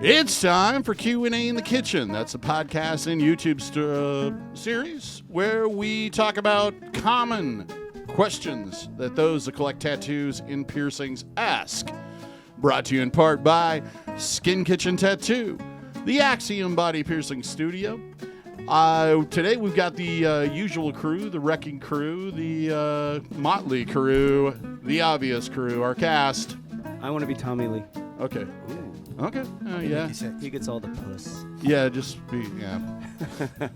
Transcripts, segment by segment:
It's time for Q&A in the Kitchen. That's a podcast and YouTube series where we talk about common questions that those that collect tattoos and piercings ask. Brought to you in part by Skin Kitchen Tattoo, the Axiom Body Piercing Studio. Today we've got the usual crew, the Wrecking Crew, the Motley Crew, the Obvious Crew, our cast. I want to be Tommy Lee. Okay. Okay. Yeah. He gets all the puss. Yeah,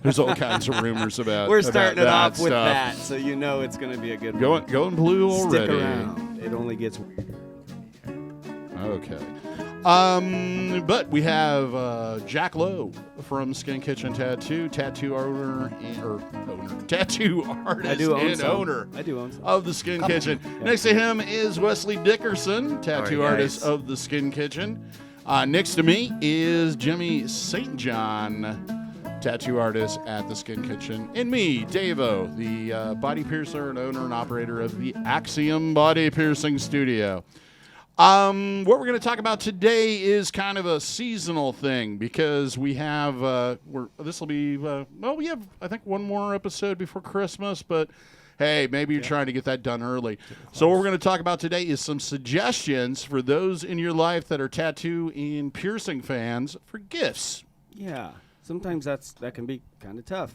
There's all kinds of rumors about. We're starting it off stuff. with that, so you know it's going to be a good one. Going blue already. Stick around. It only gets weirder. Okay. But we have Jack Lowe from Skin Kitchen Tattoo, tattoo artist and owner I do own some. of the Skin Kitchen. Yeah. Next to him is Westley Dickerson, tattoo artist of the Skin Kitchen. Next to me is Jimmy St. John, tattoo artist at the Skin Kitchen. And me, DaVo, the body piercer and owner and operator of the Axiom Body Piercing Studio. What we're going to talk about today is kind of a seasonal thing because we have, this will be, we have, I think, one more episode before Christmas, but hey, maybe you're trying to get that done early. So what we're going to talk about today is some suggestions for those in your life that are tattoo and piercing fans for gifts. Yeah, sometimes that can be kind of tough.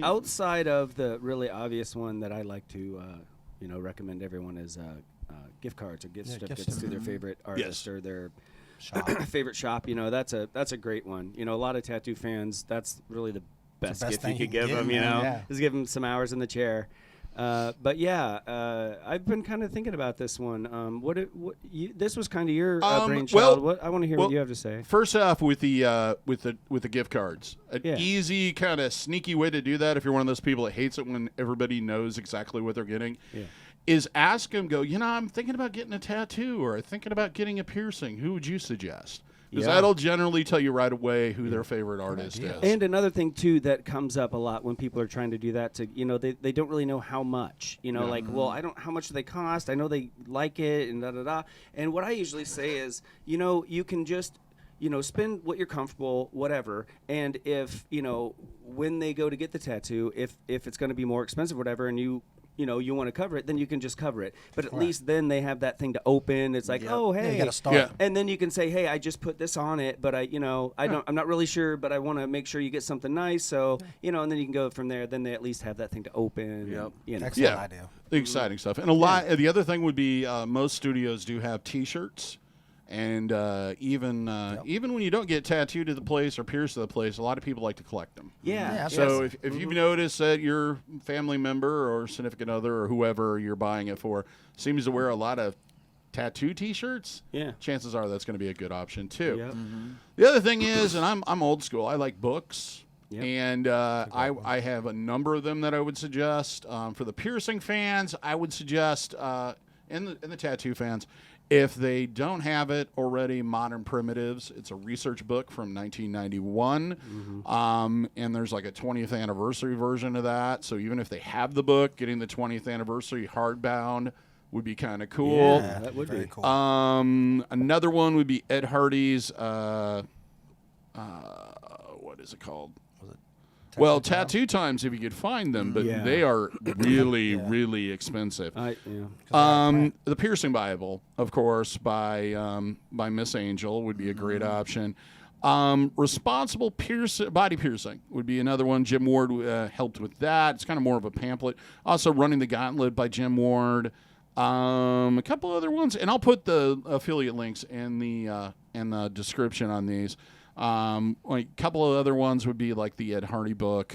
Outside of the really obvious one that I like to, recommend everyone is gift cards or gift certificates to their favorite artist or their favorite shop. That's a great one. A lot of tattoo fans, that's really the best gift you could give them. Just give them some hours in the chair. But I've been kind of thinking about this one. This was kind of your brainchild. I want to hear what you have to say. First off, with the gift cards, an easy kind of sneaky way to do that, if you're one of those people that hates it when everybody knows exactly what they're getting, is ask them. Go, I'm thinking about getting a tattoo or thinking about getting a piercing. Who would you suggest? Because that'll generally tell you right away who their favorite artist is. And another thing, too, that comes up a lot when people are trying to do that, they don't really know how much. How much do they cost? I know they like it and da-da-da. And what I usually say is, you can just, spend what you're comfortable, whatever. And if, when they go to get the tattoo, if it's going to be more expensive, whatever, and you want to cover it, then you can just cover it. But at least then they have that thing to open. It's like, oh, hey. You got to start. Yeah. And then you can say, hey, I just put this on it, but I'm not really sure, but I want to make sure you get something nice. So, and then you can go from there. Then they at least have that thing to open. Yep. Excellent idea. Exciting stuff. And the other thing would be most studios do have T-shirts. And even when you don't get tattooed to the place or pierced to the place, a lot of people like to collect them. Yeah. So if you've noticed that your family member or significant other or whoever you're buying it for seems to wear a lot of tattoo T-shirts, chances are that's going to be a good option too. Yep. Mm-hmm. The other thing is, and I'm old school, I like books. Yep. And I have a number of them that I would suggest. For the piercing fans, I would suggest, and the tattoo fans, if they don't have it already, Modern Primitives. It's a research book from 1991. Mm-hmm. And there's like a 20th anniversary version of that. So even if they have the book, getting the 20th anniversary hardbound would be kind of cool. Yeah, that would be cool. Another one would be Ed Hardy's, what is it called? Tattoo Times, if you could find them, but they are really, really expensive. The Piercing Bible, of course, by Miss Angel would be a great option. Responsible Body Piercing would be another one. Jim Ward helped with that. It's kind of more of a pamphlet. Also, Running the Gauntlet by Jim Ward. A couple other ones, and I'll put the affiliate links in the description on these. A couple of other ones would be like the Ed Hardy book,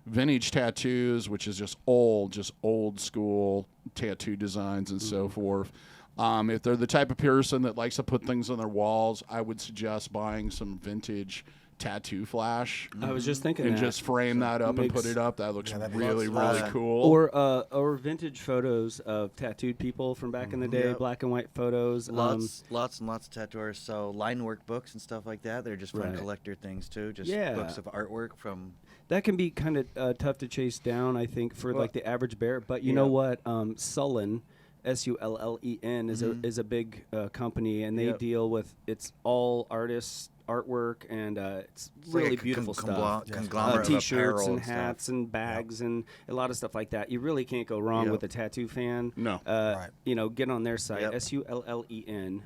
Vintage Tattoos, which is just old school tattoo designs and so forth. If they're the type of person that likes to put things on their walls, I would suggest buying some vintage tattoo flash. I was just thinking and just frame that up and put it up. That looks really cool. Or vintage photos of tattooed people from back in the day, black and white photos. Lots and lots of tattooers. So line work books and stuff like that. They're just fun collector things too. Just books of artwork from. That can be kind of tough to chase down, I think, for like the average bear. But you know what? Sullen SULLEN is a big company, and they deal with it's all artists. Artwork and it's really like beautiful stuff. T-shirts and hats and bags and a lot of stuff like that. You really can't go wrong with a tattoo fan. No, you know, get on their site SULLEN.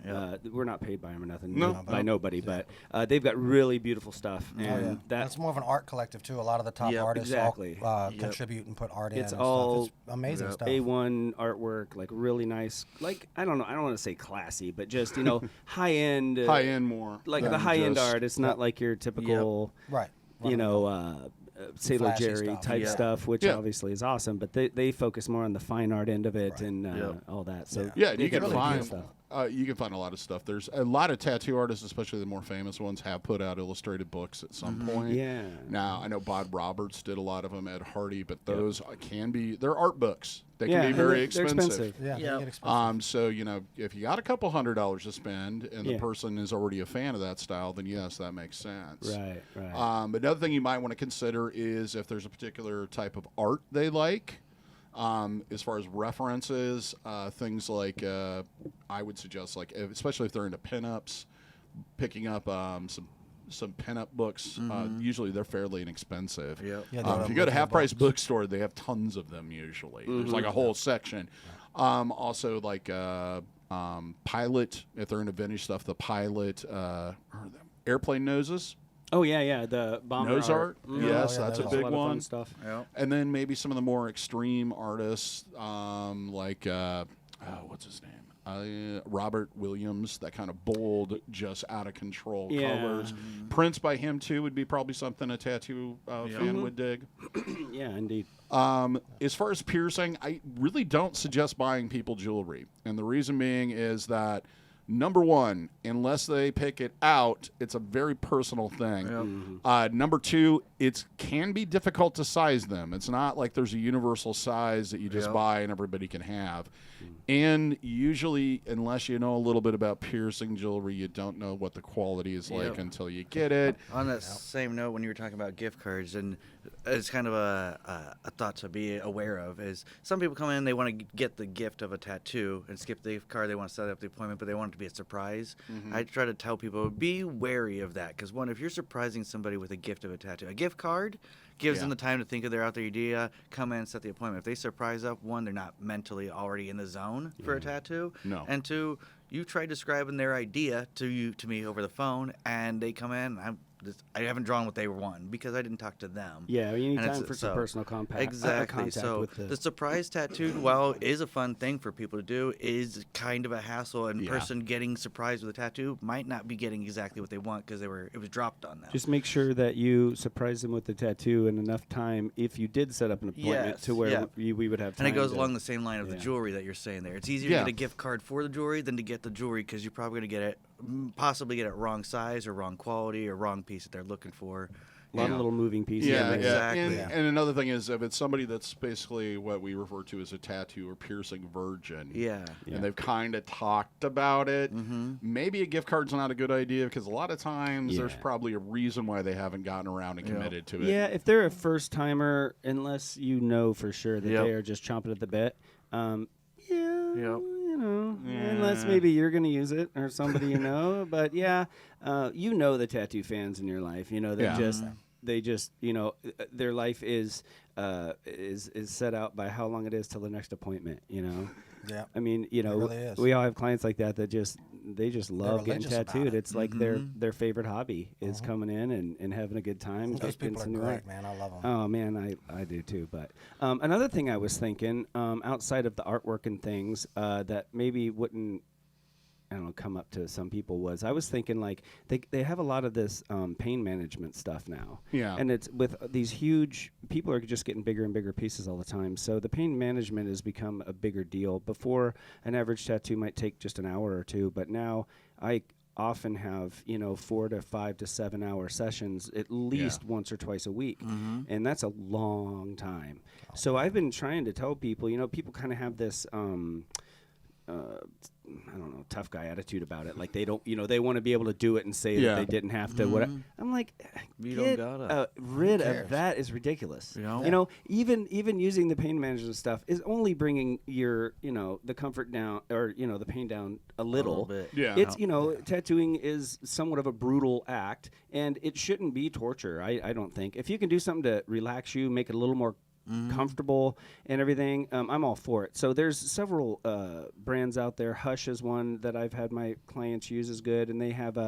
We're not paid by them or nothing. By nobody, but they've got really beautiful stuff. And that's more of an art collective too. A lot of the top artists all contribute and put art in. It's all it's amazing stuff. A1 artwork, like really nice. Like I don't want to say classy, but just high end. High end more. Like the high end art. It's not like your typical, Sailor Jerry type stuff, which obviously is awesome. But they focus more on the fine art end of it and all that. So you can find a lot of stuff. There's a lot of tattoo artists, especially the more famous ones, have put out illustrated books at some point. Yeah. Now I know Bob Roberts did a lot of them. Ed Hardy, but those they're art books. They can be very expensive. So if you got a couple $100 to spend and the person is already a fan of that style, then yes, that makes sense. Right. But another thing you might want to consider is if there's a particular type of art they like. As far as references, things like I would suggest, like especially if they're into pinups, picking up some pinup books. Usually they're fairly inexpensive. If you go to Half Price Bookstore, they have tons of them usually. There's like a whole section. Also like Pilot, if they're into vintage stuff, the Pilot airplane noses. Oh the bomber nose art. Yes, that's a big one. one. Stuff. And then maybe some of the more extreme artists, like what's his name? Robert Williams, that kind of bold, just out of control colors. Prints by him too would be probably something a tattoo fan would dig. Yeah, indeed. As far as piercing, I really don't suggest buying people jewelry, and the reason being is that, number one, unless they pick it out, it's a very personal thing. Number two, it can be difficult to size them. It's not like there's a universal size that you just buy and everybody can have. And usually, unless you know a little bit about piercing jewelry, you don't know what the quality is like until you get it. On that same note, when you were talking about gift cards, and it's kind of a thought to be aware of, is some people come in, they want to get the gift of a tattoo and skip the gift card. They want to set up the appointment, but they want it to be a surprise. I try to tell people, be wary of that, because one, if you're surprising somebody with a gift of a tattoo, a gift card gives them the time to think of their out their idea, come in, set the appointment. If they surprise up, one, they're not mentally already in the zone for a tattoo. No. And two, you try describing their idea to me over the phone, and they come in, I haven't drawn what they want because I didn't talk to them. Yeah, you need time for some personal contact. Exactly. So the surprise tattoo, while is a fun thing for people to do, is kind of a hassle. And person getting surprised with a tattoo might not be getting exactly what they want because it was dropped on them. Just make sure that you surprise them with the tattoo in enough time if you did set up an appointment to where we would have time. And it goes along the same line of the jewelry that you're saying there. It's easier to get a gift card for the jewelry than to get the jewelry because you're probably going to possibly get it wrong size or wrong quality or wrong piece that they're looking for. A lot of little moving pieces. Yeah, exactly. And another thing is, if it's somebody that's basically what we refer to as a tattoo or piercing virgin, and they've kind of talked about it, maybe a gift card's not a good idea because a lot of times there's probably a reason why they haven't gotten around and committed to it. Yeah, if they're a first timer, unless you know for sure that they are just chomping at the bit, unless maybe you're going to use it or somebody but the tattoo fans in your life, they just their life is set out by how long it is till the next appointment, I mean, really we all have clients like that they just love getting tattooed. It's like their favorite hobby is coming in and having a good time. Those people are great, man. I love them. Oh, man, I do too. But another thing I was thinking, outside of the artwork and things that maybe wouldn't, come up to some people was I was thinking like they have a lot of this pain management stuff now. Yeah. And it's with these huge, people are just getting bigger and bigger pieces all the time. So the pain management has become a bigger deal. Before, an average tattoo might take just an hour or two, but now I often have 4 to 5 to 7 hour sessions at least once or twice a week, and that's a long time. So I've been trying to tell people, people kind of have this I don't know, tough guy attitude about it. Like they don't, they want to be able to do it and say that they didn't have to. I'm like, get rid of that is ridiculous. Even using the pain management stuff is only bringing your, the comfort down or, the pain down a little bit. Yeah. It's, tattooing is somewhat of a brutal act, and it shouldn't be torture. I don't think. If you can do something to relax you, make it a little more comfortable and everything, I'm all for it. So there's several brands out there. Hush is one that I've had my clients use is good, and they have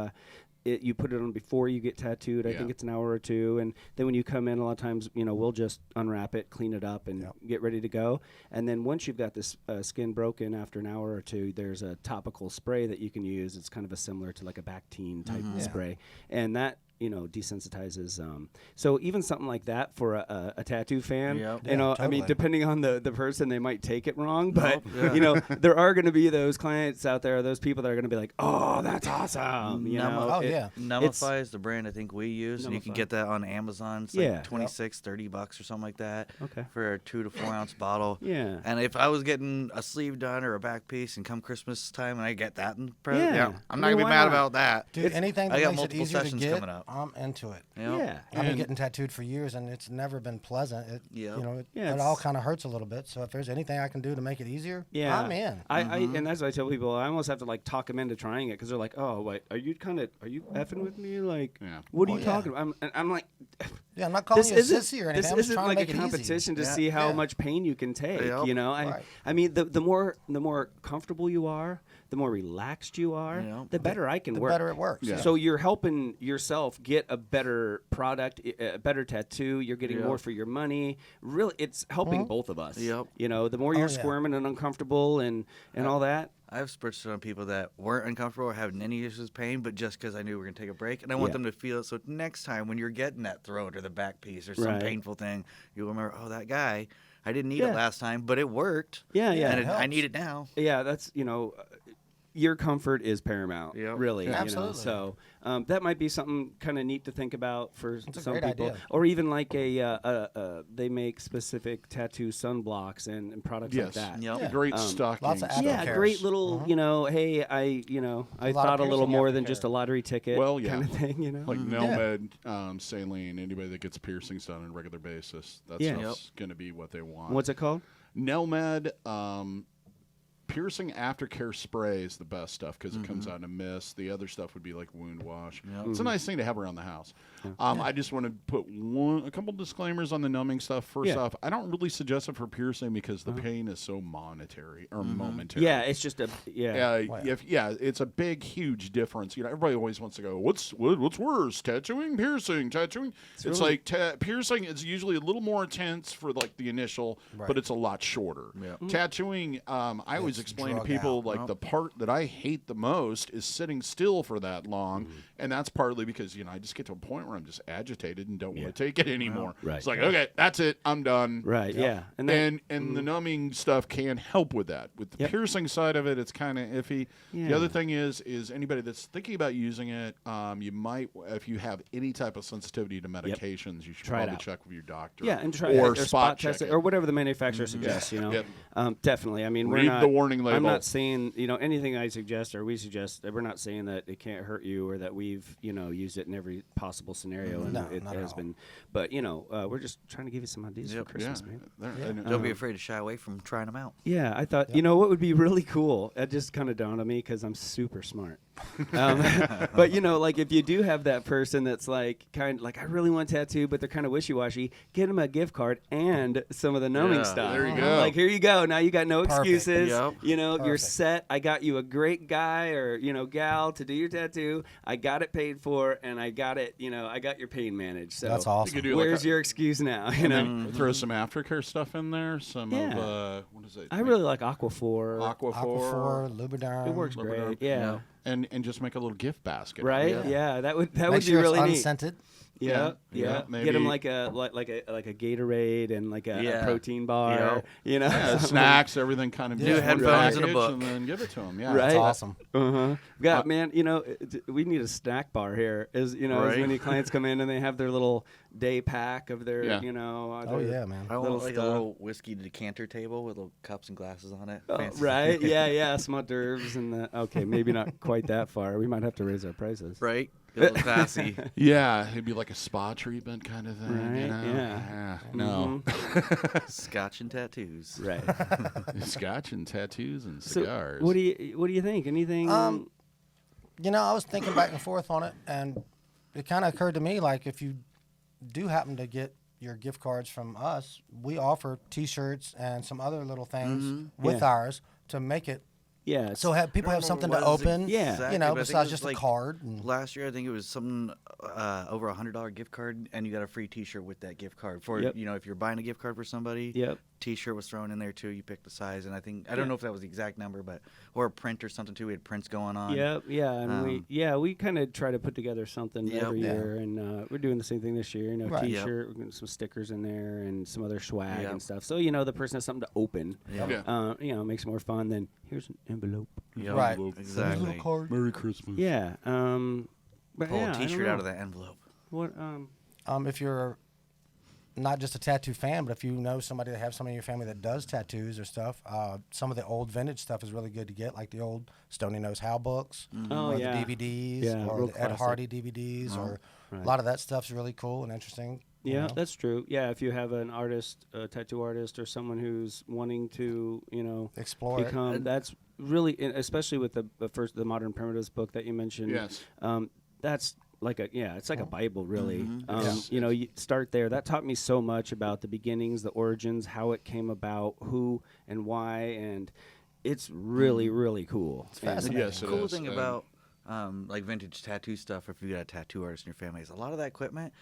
you put it on before you get tattooed. I think it's an hour or two, and then when you come in, a lot of times, we'll just unwrap it, clean it up, and get ready to go. And then once you've got this skin broken after an hour or two, there's a topical spray that you can use. It's kind of a similar to like a Bactine type spray, and that desensitizes. So even something like that for a tattoo fan, totally. I mean, depending on the person, they might take it wrong, but there are going to be those clients out there, those people that are going to be like, oh, that's awesome. Nummify is the brand I think we use, and you can get that on Amazon. It's like $26, $30 or something like that for a 2 to 4 ounce bottle. Yeah. And if I was getting a sleeve done or a back piece and come Christmas time and I get that in present, I'm not going to be mad about that. Dude, anything that makes it easier to get, coming up. I'm into it. Yeah. I've been getting tattooed for years, and it's never been pleasant. It all kind of hurts a little bit. So if there's anything I can do to make it easier, I'm in. And that's what I tell people. I almost have to like talk them into trying it because they're like, "Oh, wait, are you effing with me? Like, what are you talking about?" I'm like, I'm not calling you a sissy or anything. This I'm just isn't trying like to a make it competition easy. to see how much pain you can take. I mean, the more comfortable you are, the more relaxed you are, the better I can work. The better it works. Yeah. So you're helping yourself get a better product, a better tattoo. You're getting more for your money. Really, it's helping both of us. The more you're squirming and uncomfortable and all that. I've spritched it on people that weren't uncomfortable or having any issues with pain, but just because I knew we were going to take a break. And I want them to feel it. So next time when you're getting that throat or the back piece or some painful thing, you'll remember, oh, that guy, I didn't need it last time, but it worked. And I need it now. Yeah, that's, your comfort is paramount, really. Absolutely. So that might be something kind of neat to think about for some people. Idea. Or even like they make specific tattoo sunblocks and products like that. Great stocking. Lots of Yeah, great little, hey, I thought a little more than just a lottery ticket kind of thing, Like Nelmed, Saline, anybody that gets piercings done on a regular basis, that's going to be what they want. What's it called? Nelmed, piercing aftercare spray is the best stuff because it comes out in a mist. The other stuff would be like wound wash. It's a nice thing to have around the house. I just want to put a couple disclaimers on the numbing stuff. First off, I don't really suggest it for piercing because the pain is so monetary or momentary. Yeah, it's just it's a big, huge difference. Everybody always wants to go, what's worse, tattooing, piercing, tattooing? It's like piercing is usually a little more intense for like the initial, but it's a lot shorter. Tattooing, I always explain to people the part that I hate the most is sitting still for that long, and that's partly because I just get to a point where I'm just agitated and don't want to take it anymore. It's like, okay, that's it, I'm done. And the numbing stuff can help with that. With the piercing side of it, it's kind of iffy. The other thing is anybody that's thinking about using it, you might, if you have any type of sensitivity to medications, you should probably check with your doctor. And try or spot test it or whatever the manufacturer suggests. Definitely. I mean, read the warning label. I'm not saying anything I suggest or we suggest. We're not saying that it can't hurt you or that we've used it in every possible scenario and it has been. But we're just trying to give you some ideas for Christmas, man. Don't be afraid to shy away from trying them out. Yeah, I thought what would be really cool. It just kind of dawned on me because I'm super smart. But like if you do have that person that's like kind of like I really want a tattoo, but they're kind of wishy-washy, get them a gift card and some of the numbing stuff. There you go. Like here you go. Now you got no excuses. Perfect. You're set. I got you a great guy or gal to do your tattoo. I got it paid for, and I got it. I got your pain managed. So that's awesome. Where's your excuse now? Throw some aftercare stuff in there. Some of what is it? I really like Aquaphor. Aquaphor, Lubriderm. It works great. Yeah. And just make a little gift basket. Right? Yeah, that would Make be sure really it's neat. unscented. Yeah. Maybe. Get them like a Gatorade and like a protein bar. You know, snacks, everything kind of. New headphones and a book, and then give it to them. Yeah, right. that's awesome. God, man, you know, we need a snack bar here. As you know, as many clients come in and they have their little day pack of their, you know. Man. I want like a little whiskey decanter table with little cups and glasses on it. Right? Yeah. Some hors d'oeuvres and okay, maybe not quite that far. We might have to raise our prices. Right. A little classy. Yeah, it'd be like a spa treatment kind of thing. Right. You know? Yeah. No. Scotch and tattoos. Right. Scotch and tattoos and cigars. So what do you think? Anything? You know, I was thinking back and forth on it, and it kind of occurred to me, like, if you do happen to get your gift cards from us, we offer T-shirts and some other little things with ours to make it. Yeah. So people have something to open. Exactly, you know, besides just a card. Last year, I think it was something over $100 gift card, and you got a free T-shirt with that gift card. For you know, if you're buying a gift card for somebody, T-shirt was thrown in there too. You picked the size, and I don't know if that was the exact number, but or a print or something too. We had prints going on. And we kind of try to put together something every year, and we're doing the same thing this year. You know, T-shirt, we're getting some stickers in there, and some other swag and stuff. So you know, the person has something to open. You know, it makes it more fun than here's an envelope. Right. Exactly. Little card. Merry Christmas. Yeah. But pull a T-shirt out of that envelope. What? If you're not just a tattoo fan, but if you know somebody that has somebody in your family that does tattoos or stuff, some of the old vintage stuff is really good to get, like the old Stony Nose How books, or the DVDs, or the Ed Hardy DVDs, or a lot of that stuff's really cool and interesting. Yeah, you know? That's true. Yeah, if you have an artist, a tattoo artist, or someone who's wanting to, you know, explore it. That's really, especially with the Modern Primitives book that you mentioned. Yes. That's like it's like a Bible, really. You know, you start there. That taught me so much about the beginnings, the origins, how it came about, who and why, and it's really, really cool. It's fascinating. Yes, the cool thing about like vintage tattoo stuff, if you got a tattoo artist in your family, is a lot of that equipment,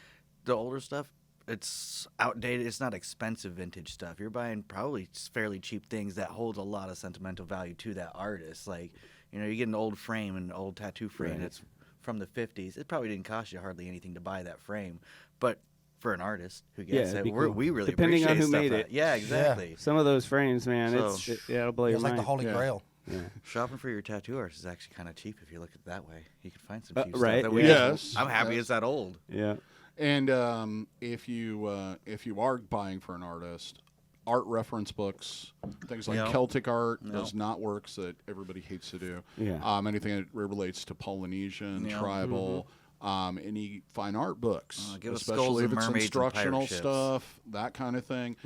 the older stuff, it's outdated. It's not expensive vintage stuff. You're buying probably fairly cheap things that hold a lot of sentimental value to that artist. Like, you know, you get an old frame, an old tattoo frame that's from the 50s. It probably didn't cost you hardly anything to buy that frame, but for an artist who gets it, we really depending appreciate on who stuff made that. it. Yeah, exactly. Some of those frames, man, it'll blow your It's mind. like the Holy Grail. Yeah. Shopping for your tattoo artist is actually kind of cheap if you look at it that way. You can find some cheap right, stuff. yes. I'm happy it's that old. Yeah. And if you are buying for an artist, art reference books, things like Celtic art, those knotworks that everybody hates to do. Yeah. Anything that relates to Polynesian, tribal, any fine art books, especially if it's instructional stuff, that kind of thing.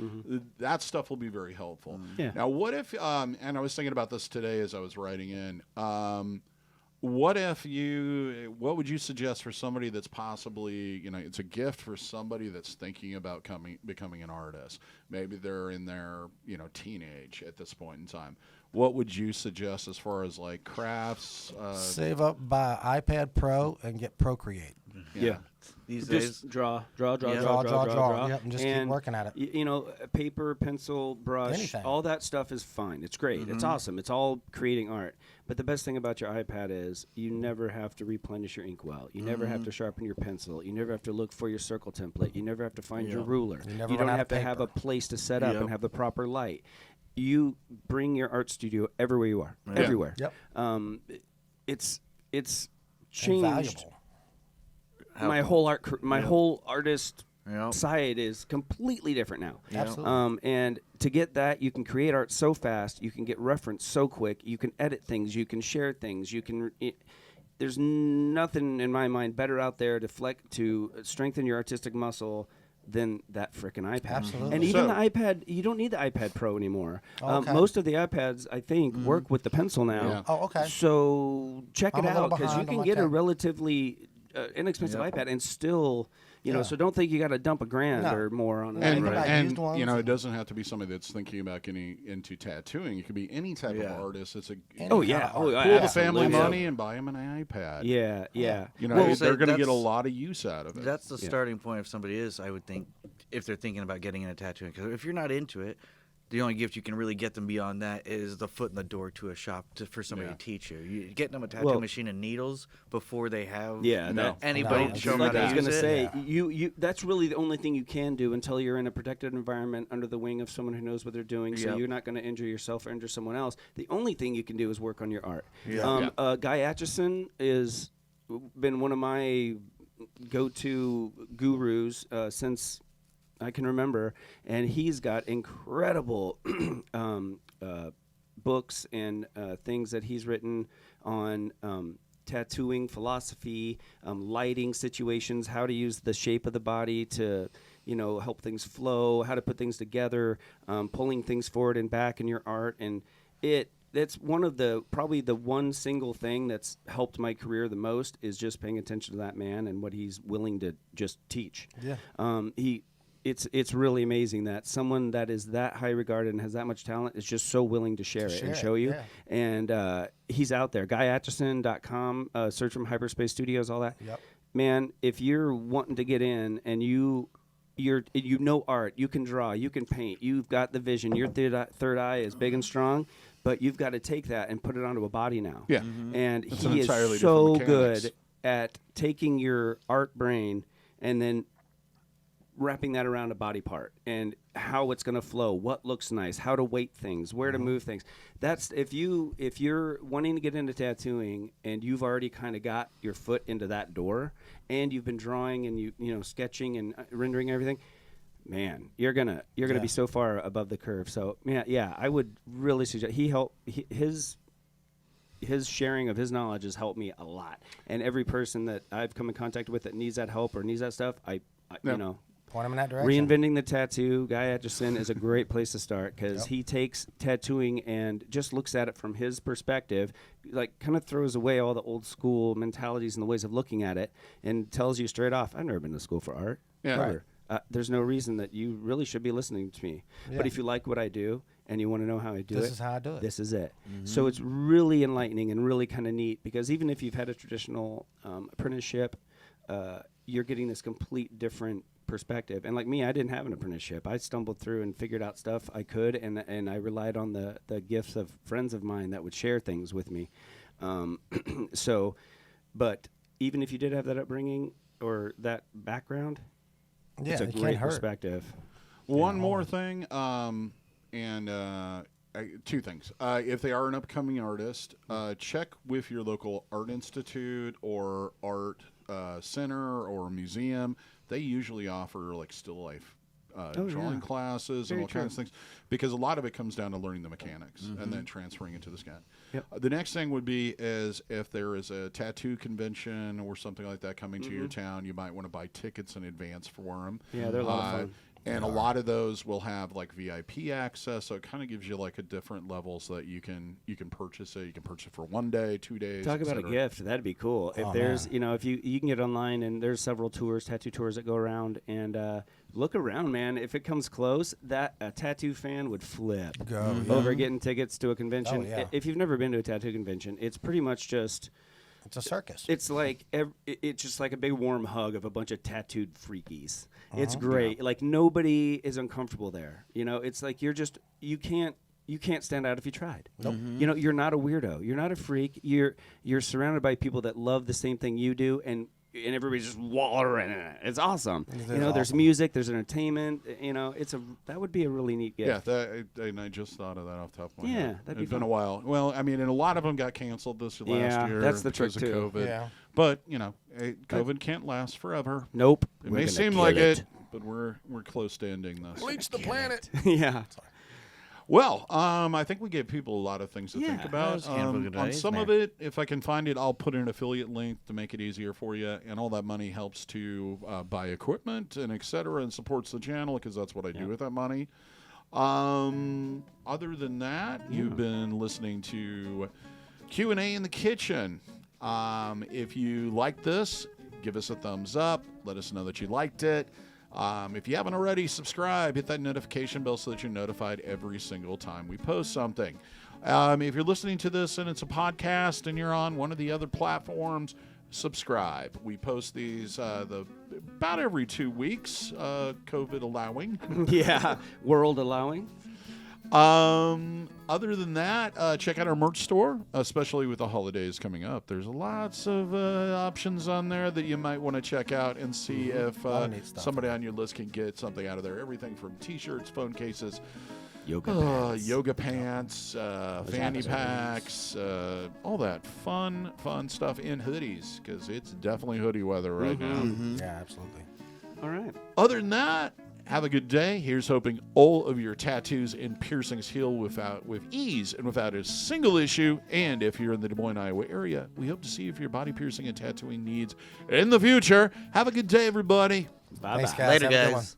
That stuff will be very helpful. Yeah. Now, what if? And I was thinking about this today as I was writing in. What would you suggest for somebody that's possibly, you know, it's a gift for somebody that's thinking about becoming an artist? Maybe they're in their, you know, teenage at this point in time. What would you suggest as far as like crafts? Save up, buy iPad Pro, and get Procreate. Yeah. These just days, draw. Yep, and just keep working at it. You know, paper, pencil, brush, anything. All that stuff is fine. It's great. It's awesome. It's all creating art. But the best thing about your iPad is you never have to replenish your inkwell. You never have to sharpen your pencil. You never have to look for your circle template. You never have to find your ruler. You don't have to have a place to set up and have the proper light. You bring your art studio everywhere you are. Everywhere. Yep. It's changed. Invaluable. My whole artist side is completely different now. Absolutely. And to get that, you can create art so fast. You can get reference so quick. You can edit things. You can share things. You can. There's nothing in my mind better out there to strengthen your artistic muscle than that frickin' iPad. Absolutely. And even the iPad, you don't need the iPad Pro anymore. Okay. Most of the iPads, I think, work with the pencil now. Yeah. Oh, okay. So check it out, because you can get a tech. relatively inexpensive iPad and still, you know, so don't think you got to dump $1,000 or more on it. And you know, it doesn't have to be somebody that's thinking about getting into tattooing. It could be any type of artist. It's pull the family money and buy them an iPad. Yeah. You know, they're going to get a lot of use out of it. That's the starting point if somebody is, I would think, if they're thinking about getting into tattooing. Because if you're not into it, the only gift you can really get them beyond that is the foot in the door to a shop for somebody to teach you. You getting them a tattoo machine and needles before they have anybody show them how to use it. I was going to say, you that's really the only thing you can do until you're in a protected environment under the wing of someone who knows what they're doing, so you're not going to injure yourself or injure someone else. The only thing you can do is work on your art. Guy Aitchison has been one of my go-to gurus since I can remember, and he's got incredible books and things that he's written on tattooing philosophy, lighting situations, how to use the shape of the body to, help things flow, how to put things together, pulling things forward and back in your art, and that's one of probably the one single thing that's helped my career the most is just paying attention to that man and what he's willing to just teach. Yeah. It's really amazing that someone that is that high regarded and has that much talent is just so willing to share it and show you. Yeah. And he's out there. GuyAtchison.com, search from Hyperspace Studios, all that. Yep. Man, if you're wanting to get in and you know art, you can draw, you can paint, you've got the vision, your third eye is big and strong, but you've got to take that and put it onto a body now. Yeah. Mm-hmm. And he is so good at taking your art brain and then wrapping that around a body part and how it's going to flow, what looks nice, how to weight things, where to move things. That's if you're wanting to get into tattooing and you've already kind of got your foot into that door and you've been drawing and you sketching and rendering everything, man, you're gonna be so far above the curve. So I would really suggest his sharing of his knowledge has helped me a lot. And every person that I've come in contact with that needs that help or needs that stuff, I point them in that direction. Reinventing the tattoo, Guy Aitchison is a great place to start because he takes tattooing and just looks at it from his perspective, like kind of throws away all the old school mentalities and the ways of looking at it and tells you straight off, I've never been to school for art. Yeah. Right. There's no reason that you really should be listening to me. Yeah. But if you like what I do and you want to know how I do this is how I do it. This is it. Mm-hmm. So it's really enlightening and really kind of neat because even if you've had a traditional apprenticeship, you're getting this complete different perspective. And like me, I didn't have an apprenticeship. I stumbled through and figured out stuff I could, and I relied on the gifts of friends of mine that would share things with me. But even if you did have that upbringing or that background, it's a great perspective. One more thing, two things. If they are an upcoming artist, check with your local art institute or art center or museum. They usually offer like still life drawing classes and all kinds of things because a lot of it comes down to learning the mechanics and then transferring it to the scan. Yep. The next thing would be is if there is a tattoo convention or something like that coming to your town, you might want to buy tickets in advance for them. Yeah, they're a lot of fun. And a lot of those will have like VIP access, so it kind of gives you like a different level so that you can purchase it. You can purchase it for 1 day, 2 days. Talk about a gift. That'd be cool. If there's, if you can get online and there's several tattoo tours that go around and look around, man. If it comes close, that a tattoo fan would flip over getting tickets to a convention. If you've never been to a tattoo convention, it's pretty much just. It's a circus. It's like it's just like a big warm hug of a bunch of tattooed freakies. It's great. Yeah. Like nobody is uncomfortable there. It's like you can't stand out if you tried. Nope. You're not a weirdo. You're not a freak. You're surrounded by people that love the same thing you do, and everybody's just wallowing in it. It's awesome. There's music, there's entertainment. That would be a really neat gift. Yeah, and I just thought of that off the top of my head. Yeah, that'd be fun. It's been a while. Well, I mean, and a lot of them got canceled this last year. That's the trick because of COVID. Yeah. But COVID can't last forever. Nope. It may seem like it, but we're close to ending this. Bleach the planet. Yeah. Well, I think we gave people a lot of things to think about. On some of it, if I can find it, I'll put an affiliate link to make it easier for you. And all that money helps to buy equipment and et cetera and supports the channel because that's what I do with that money. Other than that, you've been listening to Q&A in the Kitchen. If you like this, give us a thumbs up. Let us know that you liked it. If you haven't already, subscribe, hit that notification bell so that you're notified every single time we post something. If you're listening to this and it's a podcast and you're on one of the other platforms, subscribe. We post these about every 2 weeks, COVID allowing. Yeah, world allowing. Other than that, check out our merch store, especially with the holidays coming up. There's lots of options on there that you might want to check out and see if somebody on your list can get something out of there. Everything from T-shirts, phone cases, yoga pants, fanny packs, all that fun stuff in hoodies, because it's definitely hoodie weather right now. Yeah, absolutely. All right. Other than that, have a good day. Here's hoping all of your tattoos and piercings heal with ease and without a single issue. And if you're in the Des Moines, Iowa area, we hope to see you for your body piercing and tattooing needs in the future. Have a good day, everybody. Bye-bye. Thanks, guys. Later, Have a good one. guys.